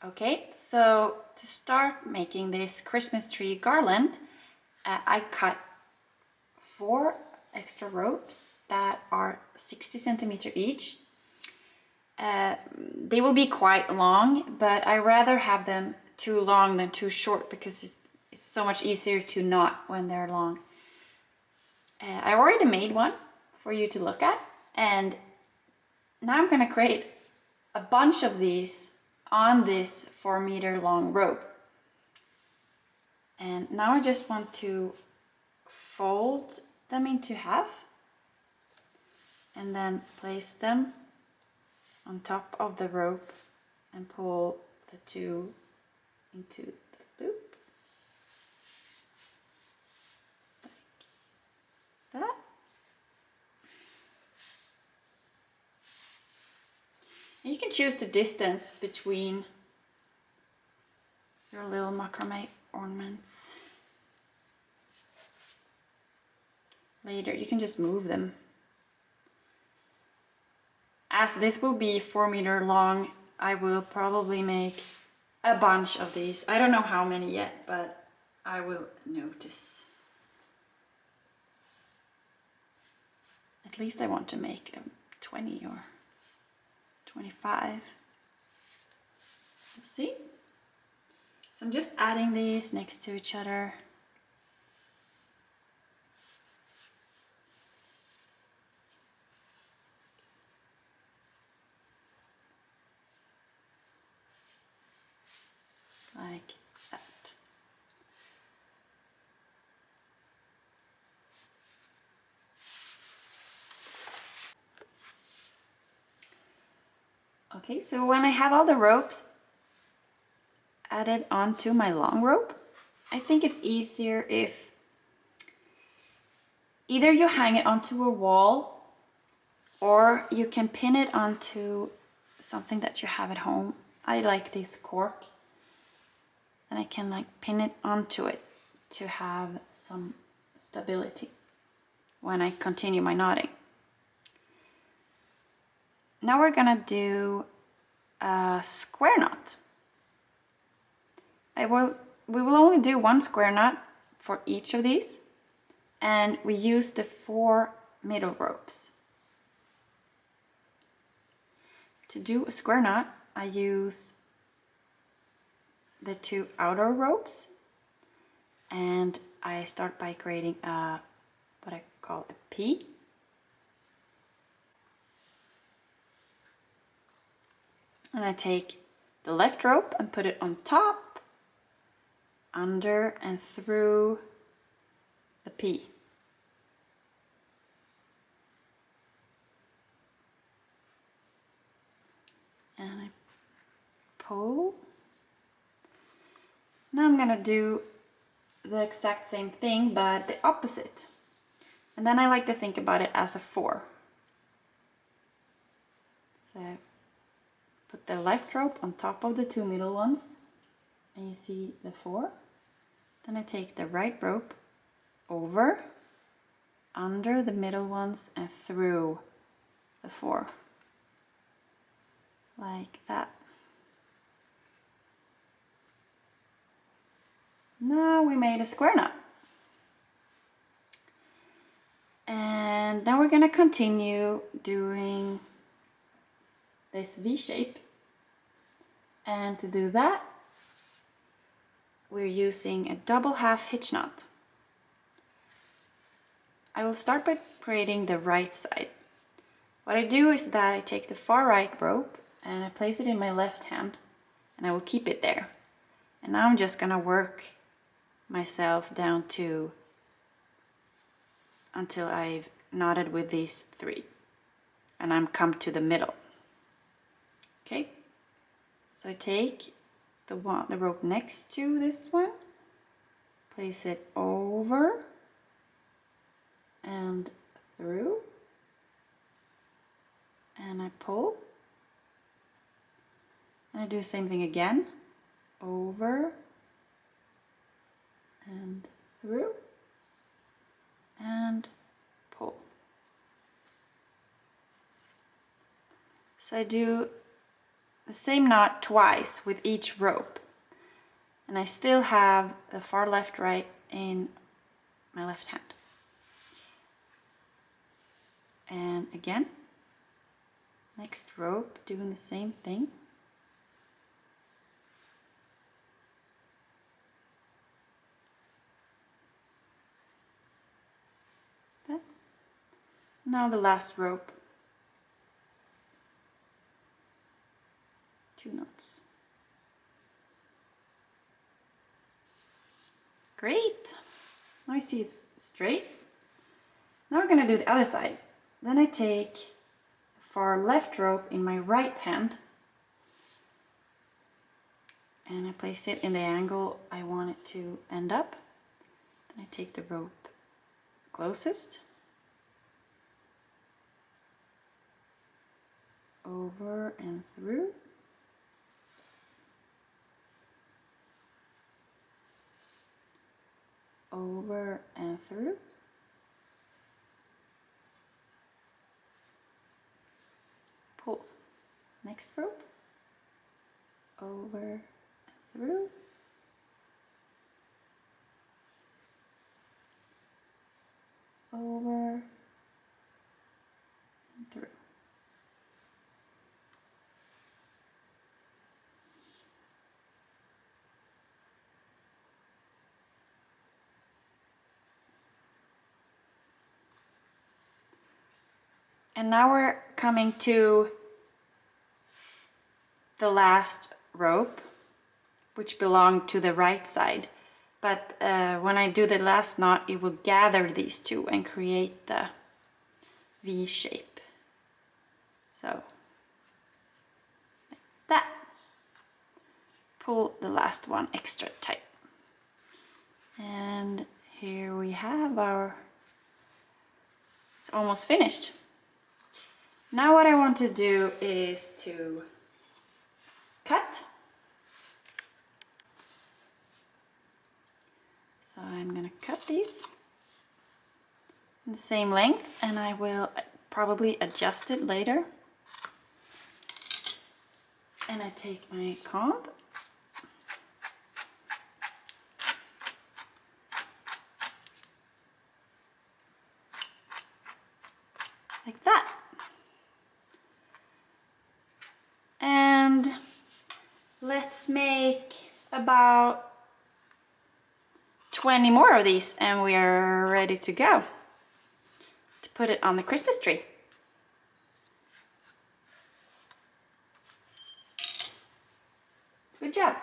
Okay, so to start making this Christmas tree garland, I cut 4 extra ropes that are 60 centimeter each. They will be quite long, but I rather have them too long than too short because it's so much easier to knot when they're long. I already made one for you to look at, and now I'm gonna create a bunch of these on this 4-meter long rope. And now I just want to fold them into half and then place them on top of the rope and pull the 2 into the loop like that. And you can choose the distance between your little macrame ornaments. Later you can just move them. As this will be 4-meter long, I will probably make a bunch of these. I don't know how many yet, but I will notice. At least I want to make 20 or 25. Let's see. So I'm just adding these next to each other. Like that. Okay, so when I have all the ropes added onto my long rope, I think it's easier if either you hang it onto a wall or you can pin it onto something that you have at home. I like this cork, and I can like pin it onto it to have some stability when I continue my knotting. Now we're gonna do a square knot. We will only do 1 square knot for each of these, and we use the 4 middle ropes. To do a square knot, I use the 2 outer ropes, and I start by creating what I call a P. And I take the left rope and put it on top, under and through the P. And I pull. Now I'm gonna do the exact same thing, but the opposite. And then I like to think about it as a 4. So put the left rope on top of the 2 middle ones, and you see the 4. Then I take the right rope over, under the middle ones, and through the 4. Like that. Now we made a square knot. And now we're gonna continue doing this V shape. And to do that, we're using a double half hitch knot. I will start by creating the right side. What I do is that I take the far right rope and I place it in my left hand, and I will keep it there. And now I'm just gonna work myself down to until I've knotted with these 3, and I'm come to the middle. Okay, so I take the rope next to this one, place it over and through, and I pull, and I do the same thing again, over and through and pull. So I do the same knot twice with each rope. And I still have the far left right in my left hand. And again, next rope, doing the same thing. That. Now the last rope. 2 knots. Great. Now you see it's straight. Now we're going to do the other side. Then I take the far left rope in my right hand and I place it in the angle I want it to end up. Then I take the rope closest, over and through, over and through, pull, next rope, over and through, over and through. And now we're coming to the last rope, which belonged to the right side. But when I do the last knot, it will gather these two and create the V shape. So, like that. Pull the last one extra tight. And here we have our, it's almost finished. Now what I want to do is to cut. So I'm going to cut these in the same length and I will probably adjust it later. And I take my comb. Like that. And let's make about 20 more of these and we are ready to go to put it on the Christmas tree. Good job.